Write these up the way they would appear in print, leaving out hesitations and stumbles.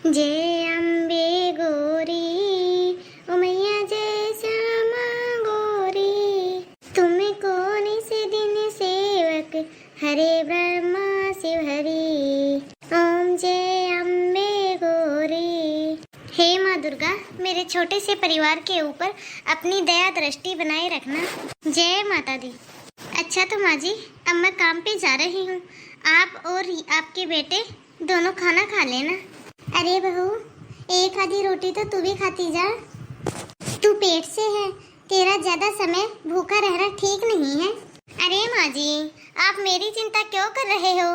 जय अम्बे गौरी उमैया जय श्यामा गौरी, तुम्हें कौन से दिन सेवक हरे ब्रह्मा शिव हरि। ओम जय अम्बे गौरी। हे माँ दुर्गा, मेरे छोटे से परिवार के ऊपर अपनी दया दृष्टि बनाए रखना। जय माता दी। अच्छा तो माँ जी, अब मैं काम पे जा रही हूँ। आप और आपके बेटे दोनों खाना खा लेना। अरे बहू, एक आधी रोटी तो तू भी खाती जा। तू पेट से है, तेरा ज्यादा समय भूखा रहना ठीक नहीं है। अरे माँ जी, आप मेरी चिंता क्यों कर रहे हो?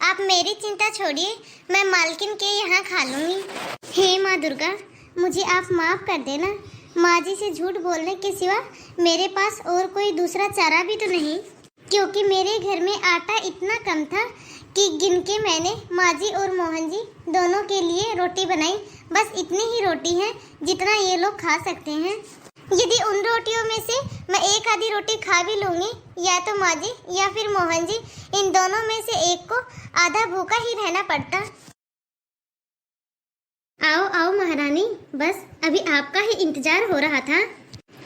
आप मेरी चिंता छोड़िए, मैं मालकिन के यहाँ खा लूंगी। हे माँ दुर्गा, मुझे आप माफ कर देना। माँ जी से झूठ बोलने के सिवा मेरे पास और कोई दूसरा चारा भी तो नहीं, क्योंकि मेरे घर में आटा इतना कम था कि गिन के मैंने माँ जी और मोहन जी दोनों के लिए रोटी बनाई। बस इतनी ही रोटी है जितना ये लोग खा सकते हैं। यदि उन रोटियों में से मैं एक आधी रोटी खा भी लूंगी, या तो माँ जी या फिर मोहन जी, इन दोनों में से एक को आधा भूखा ही रहना पड़ता। आओ आओ महारानी, बस अभी आपका ही इंतजार हो रहा था।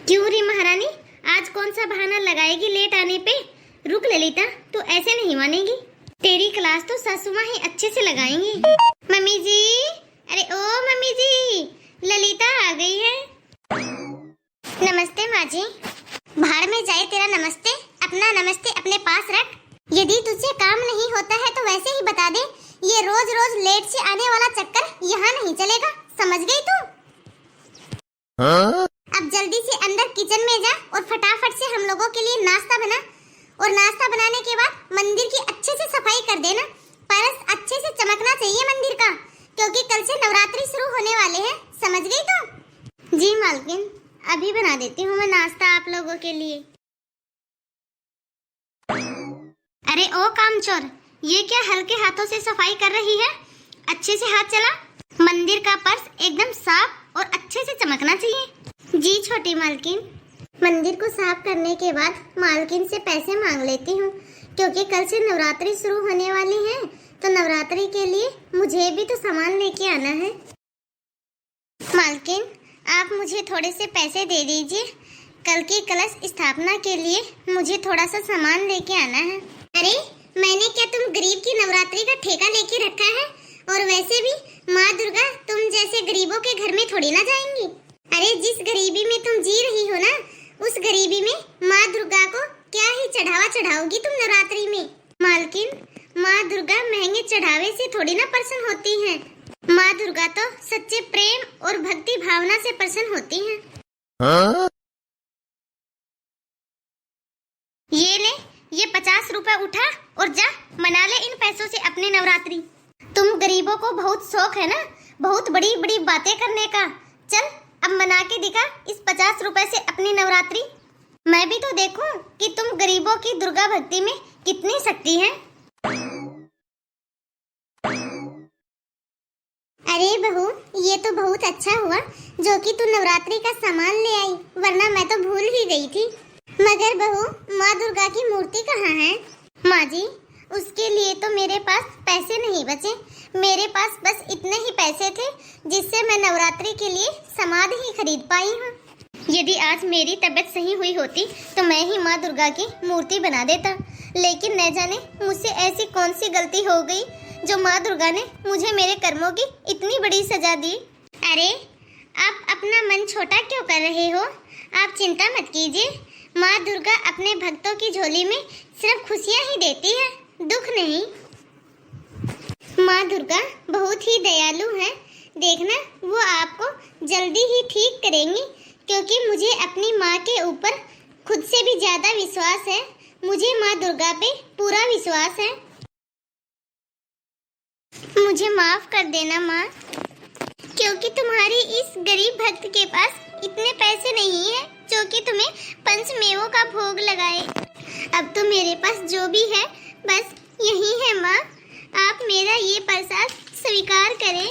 क्यों रे महारानी, आज कौन सा बहाना लगाएगी लेट आने पे? रुक ललिता, तू ऐसे नहीं मानेगी। तेरी क्लास तो सासू माँ ही अच्छे से लगाएंगी। मम्मी जी, अरे ओ मम्मी जी, ललिता आ गई है। नमस्ते माँ जी। भाड़ में जाए तेरा नमस्ते, अपना नमस्ते अपने पास रख। यदि तुझसे काम नहीं होता है तो वैसे ही बता दे। ये रोज रोज लेट से आने वाला चक्कर यहाँ नहीं चलेगा, समझ गई तू? अब जल्दी से अंदर किचन में जा और फटाफट से हम लोगों के लिए नाश्ता बना, और नाश्ता बनाने के बाद मंदिर की अच्छे से सफाई कर देना। परस अच्छे से चमकना चाहिए मंदिर का, क्योंकि कल से नवरात्रि शुरू होने वाले हैं, समझ गई तो? जी मालकिन, अभी बना देती हूँ मैं नाश्ता आप लोगों के लिए। अरे ओ कामचोर, ये क्या हल्के हाथों से सफाई कर रही है? अच्छे से हाथ चला। मंदिर का पर्स एकदम साफ और अच्छे से चमकना चाहिए। जी छोटी मालकिन। मंदिर को साफ करने के बाद मालकिन से पैसे मांग लेती हूँ, क्योंकि कल से नवरात्रि शुरू होने वाली है, तो नवरात्रि के लिए मुझे भी तो सामान लेके आना है। मालकिन, आप मुझे थोड़े से पैसे दे दीजिए। कल की कलश स्थापना के लिए मुझे थोड़ा सा सामान लेके आना है। अरे मैंने क्या तुम गरीब की नवरात्रि का ठेका लेके रखा है? और वैसे भी माँ दुर्गा तुम जैसे गरीबों के घर में थोड़ी ना जाएंगी। अरे जिस गरीबी में तुम जी रही हो ना, उस गरीबी में माँ दुर्गा को क्या ही चढ़ावा चढ़ाओगी तुम नवरात्रि में? मालकिन, माँ दुर्गा महंगे चढ़ावे से थोड़ी ना प्रसन्न होती हैं। माँ दुर्गा तो सच्चे प्रेम और भक्ति भावना से प्रसन्न होती हैं। ये ले, ये 50 रुपए उठा और जा मना ले इन पैसों से अपनी नवरात्रि। तुम गरीबों को बहुत शौक है ना, बहुत बड़ी बड़ी बातें करने का। चल अब मना के दिखा इस 50 रुपए से अपनी नवरात्रि। मैं भी तो देखूं कि तुम गरीबों की दुर्गा भक्ति में कितनी शक्ति है। अरे बहू, ये तो बहुत अच्छा हुआ जो कि तू नवरात्रि का सामान ले आई, वरना मैं तो भूल ही गई थी। मगर बहू, माँ दुर्गा की मूर्ति कहाँ है? माँ जी, उसके लिए तो मेरे पास पैसे नहीं बचे। मेरे पास बस इतने ही पैसे थे जिससे मैं नवरात्रि के लिए समाधि ही खरीद पाई हूँ। यदि आज मेरी तबीयत सही हुई होती तो मैं ही माँ दुर्गा की मूर्ति बना देता, लेकिन न जाने मुझसे ऐसी कौन सी गलती हो गई जो माँ दुर्गा ने मुझे मेरे कर्मों की इतनी बड़ी सजा दी। अरे आप अपना मन छोटा क्यों कर रहे हो? आप चिंता मत कीजिए। माँ दुर्गा अपने भक्तों की झोली में सिर्फ खुशियाँ ही देती है, दुख नहीं। माँ दुर्गा बहुत ही दयालु है, देखना वो आपको जल्दी ही ठीक करेंगी, क्योंकि मुझे अपनी माँ के ऊपर खुद से भी ज्यादा विश्वास है। मुझे माँ दुर्गा पे पूरा विश्वास है। मुझे माफ कर देना माँ, क्योंकि तुम्हारी इस गरीब भक्त के पास इतने पैसे नहीं है जो कि तुम्हें पंचमेवों का भोग लगाए। अब तो मेरे पास जो भी है बस यही है माँ, आप मेरा ये प्रसाद स्वीकार करें।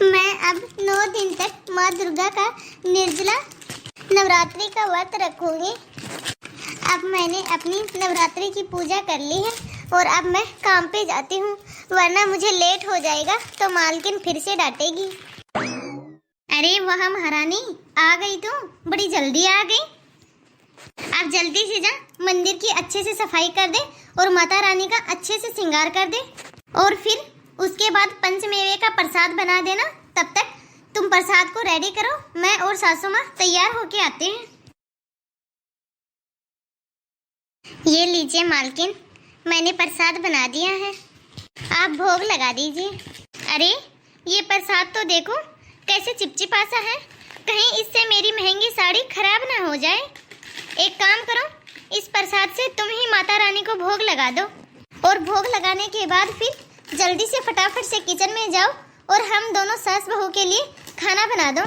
मैं अब 9 दिन तक माँ दुर्गा का निर्जला नवरात्रि का व्रत रखूंगी। अब मैंने अपनी नवरात्रि की पूजा कर ली है और अब मैं काम पे जाती हूँ, वरना मुझे लेट हो जाएगा तो मालकिन फिर से डांटेगी। अरे वाह महारानी, आ गई तू, बड़ी जल्दी आ गई। अब जल्दी से जा, मंदिर की अच्छे से सफाई कर दे और माता रानी का अच्छे से श्रृंगार कर दे, और फिर उसके बाद पंचमेवे का प्रसाद बना देना। तब तक तुम प्रसाद को रेडी करो, मैं और सासू माँ तैयार होके आते हैं। ये लीजिए मालकिन, मैंने प्रसाद बना दिया है, आप भोग लगा दीजिए। अरे ये प्रसाद तो देखो कैसे चिपचिपा सा है, कहीं इससे मेरी महंगी साड़ी खराब ना हो जाए। एक काम करो, इस प्रसाद से तुम ही माता रानी को भोग लगा दो, और भोग लगाने के बाद फिर जल्दी से फटाफट से किचन में जाओ और हम दोनों सास बहू के लिए खाना बना दो।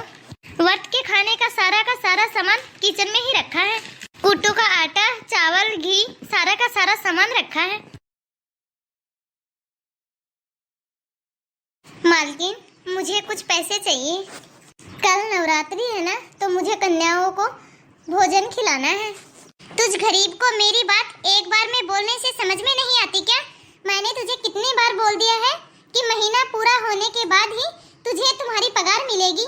व्रत के खाने का सारा सामान किचन में ही रखा है, कुट्टू का आटा, चावल, घी, सारा का सारा सामान रखा है। मालकिन, मुझे कुछ पैसे चाहिए, कल नवरात्रि है ना, तो मुझे कन्याओं को भोजन खिलाना है। तुझ गरीब को मेरी बात एक बार में बोलने से समझ में नहीं आती क्या? मैंने तुझे कितनी बार बोल दिया है कि महीना पूरा होने के बाद ही तुझे तुम्हारी पगार मिलेगी।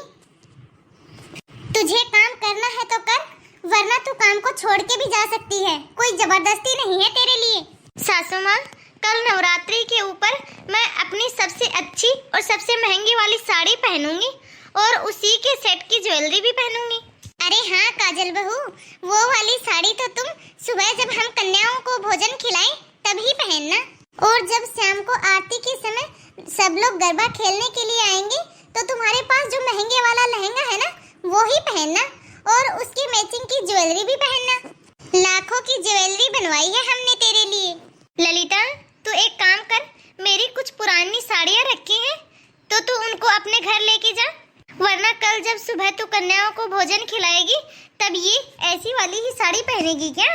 तुझे काम करना है तो कर, वरना तू काम को छोड़ के भी जा सकती है, कोई जबरदस्ती नहीं है तेरे लिए। सासू माँ, कल नवरात्रि के ऊपर मैं अपनी सबसे अच्छी और सबसे महंगी वाली साड़ी पहनूंगी और उसी के सेट की ज्वेलरी भी पहनूंगी। अरे हाँ काजल बहू, वो वाली साड़ी तो तुम सुबह जब हम कन्याओं को भोजन खिलाएं तभी पहनना, और जब शाम को आरती के समय सब लोग गरबा खेलने के लिए आएंगे तो तुम्हारे पास जो महंगे वाला लहंगा है ना, वो ही पहनना, और उसकी मैचिंग की ज्वेलरी भी पहनना। लाखों की ज्वेलरी बनवाई है हमने तेरे लिए। ललिता, तू एक काम कर, मेरी कुछ पुरानी साड़ियाँ रखी हैं तो तू उनको अपने घर लेके जा, वरना कल जब सुबह तू कन्याओं को भोजन खिलाएगी तब ये ऐसी वाली ही साड़ी पहनेगी क्या?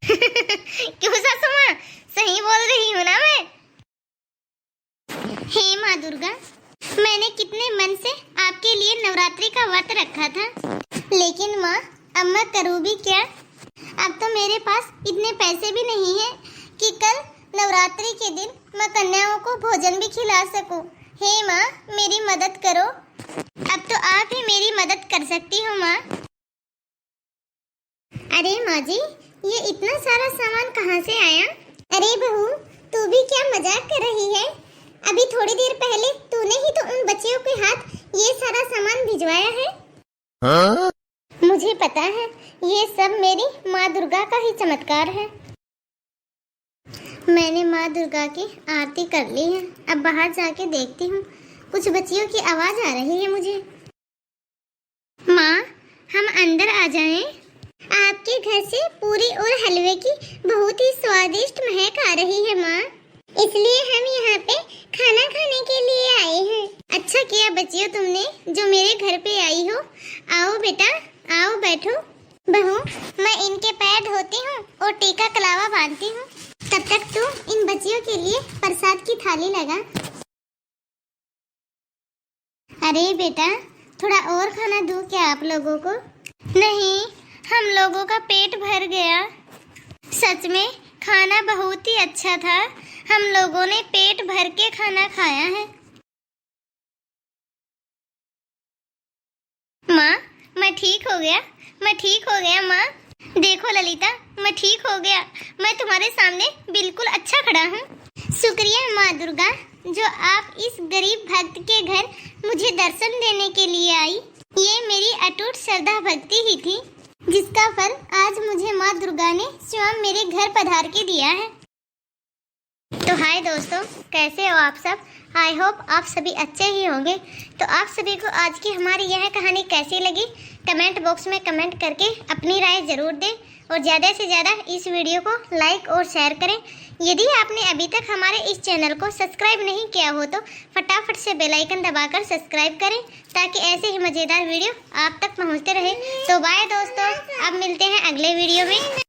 क्यों सासू माँ, सही बोल रही हूँ ना मैं? हे माँ दुर्गा, मैंने कितने मन से आपके लिए नवरात्रि का व्रत रखा था, लेकिन माँ अब मैं करूँ भी क्या? अब तो मेरे पास इतने पैसे भी नहीं है कि कल नवरात्रि के दिन मैं कन्याओं को भोजन भी खिला सकूं। हे माँ, मेरी मदद करो, अब तो आप ही मेरी मदद कर सकती हो माँ। अरे माँ जी, ये इतना सारा सामान कहाँ से आया? अरे बहू, तू भी क्या मजाक कर रही है? अभी थोड़ी देर पहले तूने ही तो उन बच्चियों के हाथ ये सारा सामान भिजवाया है। हाँ? मुझे पता है, ये सब मेरी माँ दुर्गा का ही चमत्कार है। मैंने माँ दुर्गा की आरती कर ली है, अब बाहर जाके देखती हूँ, कुछ बच्चियों की आवाज आ रही है मुझे। माँ, हम अंदर आ जाएं? आपके घर से पूरी और हलवे की बहुत ही स्वादिष्ट महक आ रही है माँ, इसलिए हम यहाँ पे खाना खाने के लिए आए हैं। अच्छा किया बच्चियों तुमने जो मेरे घर पे आई हो। आओ बेटा, आओ बैठो। बहू, मैं इनके पैर धोती हूँ और टीका कलावा बांधती हूँ, तब तक तू इन बच्चियों के लिए प्रसाद की थाली लगा। अरे बेटा, थोड़ा और खाना दूँ क्या आप लोगों को? नहीं, हम लोगों का पेट भर गया। सच में खाना बहुत ही अच्छा था, हम लोगों ने पेट भर के खाना खाया है। माँ, मैं ठीक हो गया, मैं ठीक हो गया माँ। देखो ललिता, मैं ठीक हो गया, मैं तुम्हारे सामने बिल्कुल अच्छा खड़ा हूँ। शुक्रिया माँ दुर्गा, जो आप इस गरीब भक्त के घर मुझे दर्शन देने के लिए आई। ये मेरी अटूट श्रद्धा भक्ति ही थी, जिसका फल आज मुझे माँ दुर्गा ने स्वयं मेरे घर पधार के दिया है। तो हाय दोस्तों, कैसे हो आप सब? आई होप आप सभी अच्छे ही होंगे। तो आप सभी को आज की हमारी यह कहानी कैसी लगी, कमेंट बॉक्स में कमेंट करके अपनी राय जरूर दें, और ज़्यादा से ज़्यादा इस वीडियो को लाइक और शेयर करें। यदि आपने अभी तक हमारे इस चैनल को सब्सक्राइब नहीं किया हो तो फटाफट से बेल आइकन दबाकर सब्सक्राइब करें, ताकि ऐसे ही मज़ेदार वीडियो आप तक पहुंचते रहे। तो बाय दोस्तों, अब मिलते हैं अगले वीडियो में।